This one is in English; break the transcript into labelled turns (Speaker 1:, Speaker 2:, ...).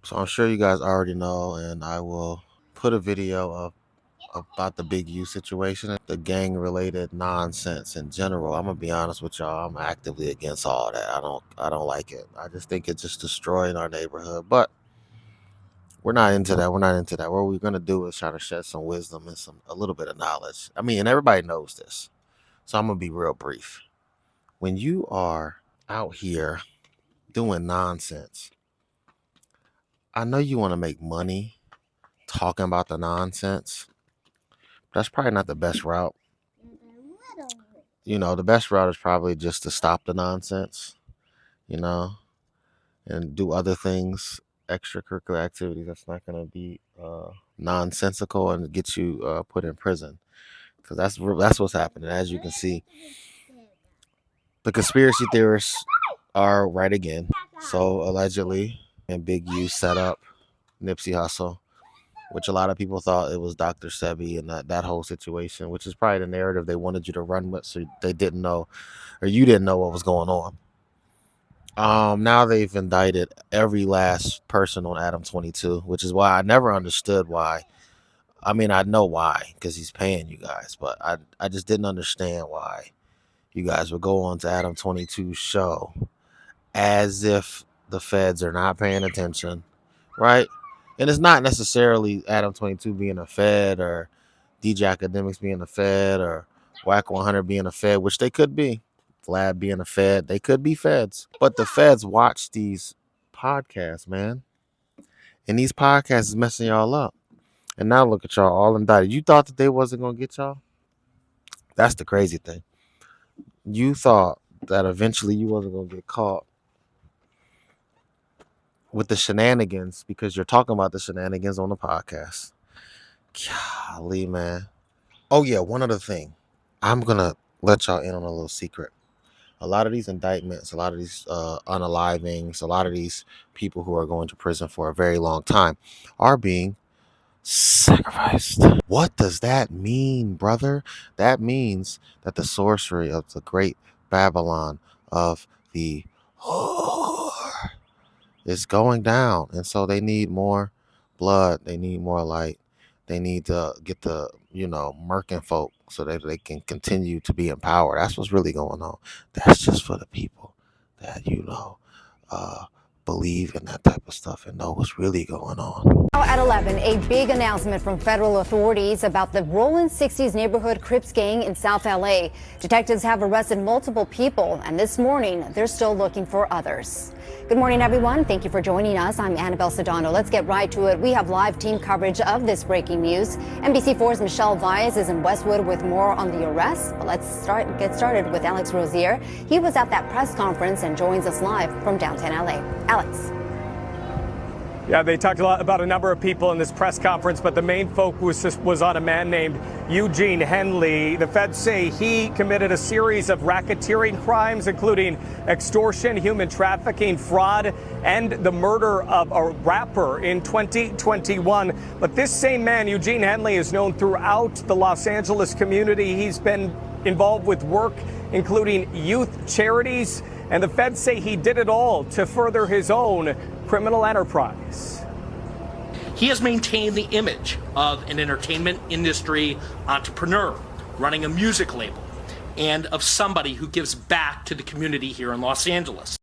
Speaker 1: So I'm sure you guys already know, and I will put a video of about the Big U situation, the gang related nonsense in general. I'm gonna be honest with y'all. I'm actively against all that. I don't like it. I just think it's just destroying our neighborhood. But we're not into that. We're not into that. What we're gonna do is try to shed some wisdom and a little bit of knowledge. I mean, and everybody knows this. So I'm gonna be real brief. When you are out here doing nonsense, I know you want to make money talking about the nonsense. That's probably not the best route. The best route is probably just to stop the nonsense, you know, and do other things, extracurricular activities that's not going to be nonsensical and get you put in prison. Because that's what's happening. As you can see, the conspiracy theorists are right again. So allegedly, and Big U set up Nipsey Hussle, which a lot of people thought it was Dr. Sebi and that whole situation, which is probably the narrative they wanted you to run with, so they didn't know, or you didn't know what was going on. Now they've indicted every last person on Adam 22, which is why I never understood why. I mean, I know why, because he's paying you guys, but I just didn't understand why you guys would go on to Adam 22's show as if the feds are not paying attention, right? And it's not necessarily Adam 22 being a Fed or DJ Academics being a Fed or Whack 100 being a Fed, which they could be. Vlad being a Fed, they could be Feds. But the Feds watch these podcasts, man. And these podcasts is messing y'all up. And now look at y'all all indicted. You thought that they wasn't going to get y'all? That's the crazy thing. You thought that eventually you wasn't going to get caught with the shenanigans because you're talking about the shenanigans on the podcast. Golly, man. Oh, yeah, one other thing. I'm going to let y'all in on a little secret. A lot of these indictments, a lot of these unalivings, a lot of these people who are going to prison for a very long time are being sacrificed. What does that mean, brother? That means that the sorcery of the great Babylon of the is going down, and so they need more blood, they need more light, they need to get the murking folk so that they can continue to be in power. That's what's really going on. That's just for the people that believe in that type of stuff and know what's really going on.
Speaker 2: Now at 11, a big announcement from federal authorities about the Rolling 60s neighborhood Crips gang in South LA. Detectives have arrested multiple people, and this morning they're still looking for others. Good morning, everyone. Thank you for joining us. I'm Annabelle Sedano. Let's get right to it. We have live team coverage of this breaking news. NBC4's Michelle Vyas is in Westwood with more on the arrest. But let's get started with Alex Rosier. He was at that press conference and joins us live from downtown LA. Alex.
Speaker 3: Yeah, they talked a lot about a number of people in this press conference, but the main focus was on a man named Eugene Henley. The feds say he committed a series of racketeering crimes, including extortion, human trafficking, fraud, and the murder of a rapper in 2021. But this same man, Eugene Henley, is known throughout the Los Angeles community. He's been involved with work including youth charities, and the feds say he did it all to further his own criminal enterprise.
Speaker 4: He has maintained the image of an entertainment industry entrepreneur running a music label and of somebody who gives back to the community here in Los Angeles.